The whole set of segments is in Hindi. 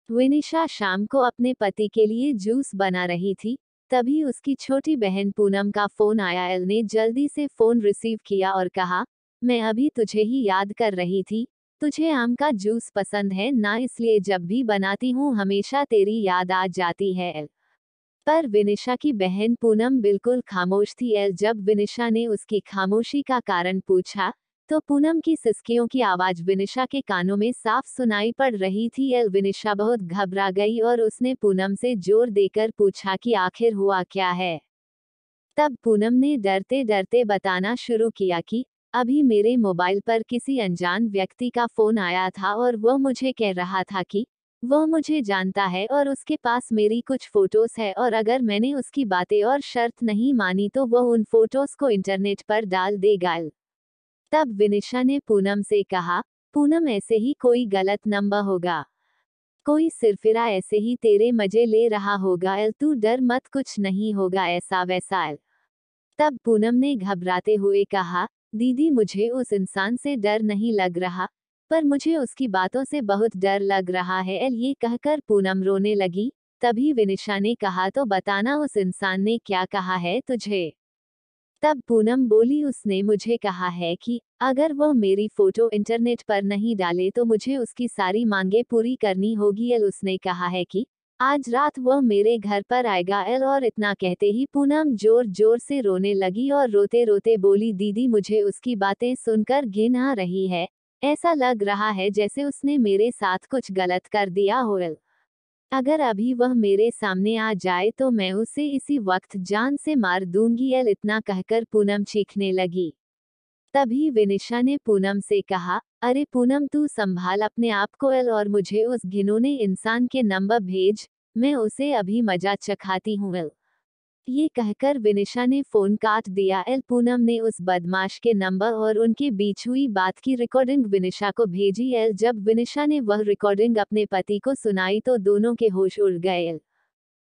विनिशा शाम को अपने पति के लिए जूस बना रही थी, तभी उसकी छोटी बहन पूनम का फोन आया। एल ने जल्दी से फोन रिसीव किया और कहा, मैं अभी तुझे ही याद कर रही थी। तुझे आम का जूस पसंद है ना, इसलिए जब भी बनाती हूँ हमेशा तेरी याद आ जाती है। एल पर विनिशा की बहन पूनम बिल्कुल खामोश थी। एल जब विनिशा ने उसकी खामोशी का कारण पूछा, तो पूनम की सिसकियों की आवाज विनिशा के कानों में साफ सुनाई पड़ रही थी। एल विनिशा बहुत घबरा गई और उसने पूनम से जोर देकर पूछा कि आखिर हुआ क्या है। तब पूनम ने डरते डरते बताना शुरू किया कि अभी मेरे मोबाइल पर किसी अनजान व्यक्ति का फोन आया था और वो मुझे कह रहा था कि वो मुझे जानता है और उसके पास मेरी कुछ फोटोज है, और अगर मैंने उसकी बातें और शर्त नहीं मानी तो वो उन फोटोज को इंटरनेट पर डाल देगा। तब विनिशा ने पूनम से कहा, पूनम ऐसे ही कोई गलत नंबर होगा, कोई सिरफिरा ऐसे ही तेरे मजे ले रहा होगा। एल तू डर मत, कुछ नहीं होगा ऐसा वैसा। एल तब पूनम ने घबराते हुए कहा, दीदी मुझे उस इंसान से डर नहीं लग रहा, पर मुझे उसकी बातों से बहुत डर लग रहा है। एल ये कहकर पूनम रोने लगी। तभी विनिशा ने कहा, तो बताना उस इंसान ने क्या कहा है तुझे। तब पूनम बोली, उसने मुझे कहा है कि अगर वो मेरी फोटो इंटरनेट पर नहीं डाले तो मुझे उसकी सारी मांगे पूरी करनी होगी। एल उसने कहा है कि आज रात वो मेरे घर पर आएगा। एल और इतना कहते ही पूनम जोर जोर से रोने लगी और रोते रोते बोली, दीदी मुझे उसकी बातें सुनकर घिन आ रही है, ऐसा लग रहा है जैसे उसने मेरे साथ कुछ गलत कर दिया हो। एल अगर अभी वह मेरे सामने आ जाए तो मैं उसे इसी वक्त जान से मार दूंगी। एल इतना कहकर पूनम चीखने लगी। तभी विनिशा ने पूनम से कहा, अरे पूनम तू संभाल अपने आप को। एल और मुझे उस घिनौने इंसान के नंबर भेज, मैं उसे अभी मजा चखाती हूँ। एल ये कहकर विनिशा ने फोन काट दिया। एल पूनम ने उस बदमाश के नंबर और उनके बीच हुई बात की रिकॉर्डिंग विनिशा को भेजी। एल जब विनिशा ने वह रिकॉर्डिंग अपने पति को सुनाई तो दोनों के होश उड़ गए। एल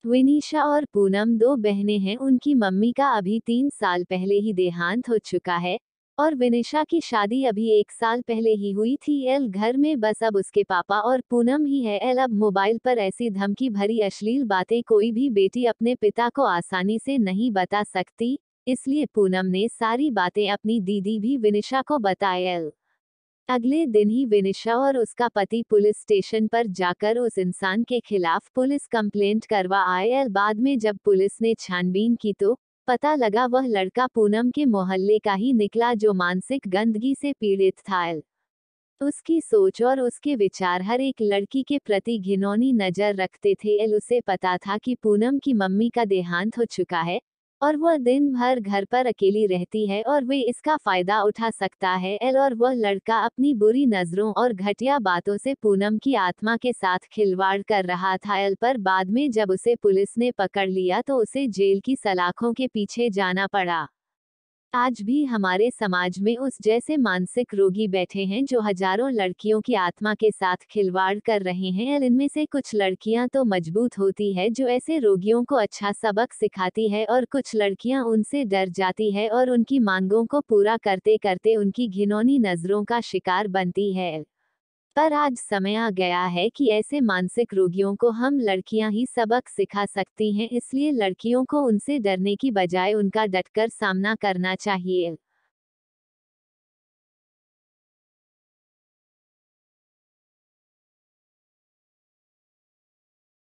विनिशा और पूनम दो बहनें हैं, उनकी मम्मी का अभी 3 साल पहले ही देहांत हो चुका है और विनिशा की शादी अभी 1 साल पहले ही हुई थी। एल घर में बस अब उसके पापा और पूनम ही है। एल अब मोबाइल पर ऐसी धमकी भरी अश्लील बातें कोई भी बेटी अपने पिता को आसानी से नहीं बता सकती, इसलिए पूनम ने सारी बातें अपनी दीदी भी विनिशा को बताए। एल अगले दिन ही विनिशा और उसका पति पुलिस स्टेशन पर जाकर उस इंसान के खिलाफ पुलिस कंप्लेंट करवा आए। एल बाद में जब पुलिस ने छानबीन की तो पता लगा वह लड़का पूनम के मोहल्ले का ही निकला जो मानसिक गंदगी से पीड़ित था। एल उसकी सोच और उसके विचार हर एक लड़की के प्रति घिनौनी नजर रखते थे। एल उसे पता था कि पूनम की मम्मी का देहांत हो चुका है और वह दिन भर घर पर अकेली रहती है और वे इसका फायदा उठा सकता है। एल और वह लड़का अपनी बुरी नजरों और घटिया बातों से पूनम की आत्मा के साथ खिलवाड़ कर रहा था। एल पर बाद में जब उसे पुलिस ने पकड़ लिया तो उसे जेल की सलाखों के पीछे जाना पड़ा। आज भी हमारे समाज में उस जैसे मानसिक रोगी बैठे हैं जो हजारों लड़कियों की आत्मा के साथ खिलवाड़ कर रहे हैं। इनमें से कुछ लड़कियां तो मजबूत होती है जो ऐसे रोगियों को अच्छा सबक सिखाती है और कुछ लड़कियां उनसे डर जाती है और उनकी मांगों को पूरा करते करते उनकी घिनौनी नजरों का शिकार बनती है। पर आज समय आ गया है कि ऐसे मानसिक रोगियों को हम लड़कियां ही सबक सिखा सकती हैं, इसलिए लड़कियों को उनसे डरने की बजाय उनका डटकर सामना करना चाहिए।